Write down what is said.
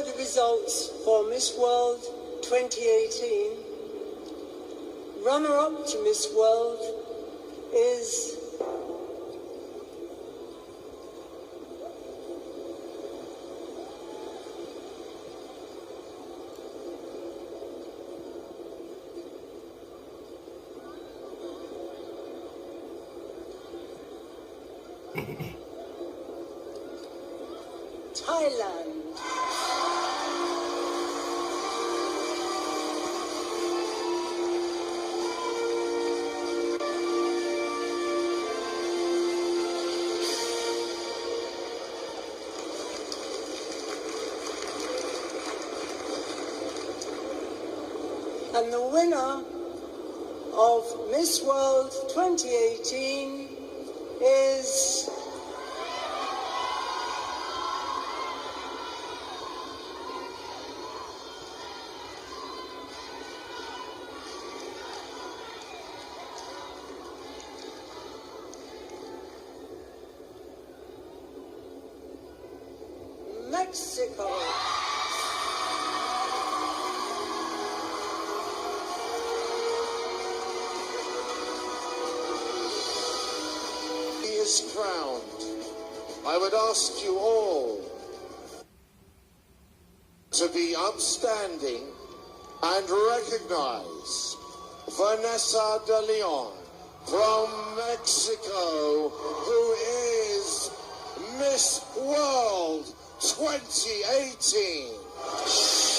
are the results for Missworld 2018. Runner-up to Missworld is Thailand. And the winner of Missworld 2018 is Mexico. Crowned. I would ask you all to be upstanding and recognize Vanessa de Leon from Mexico, who is Miss World 2018.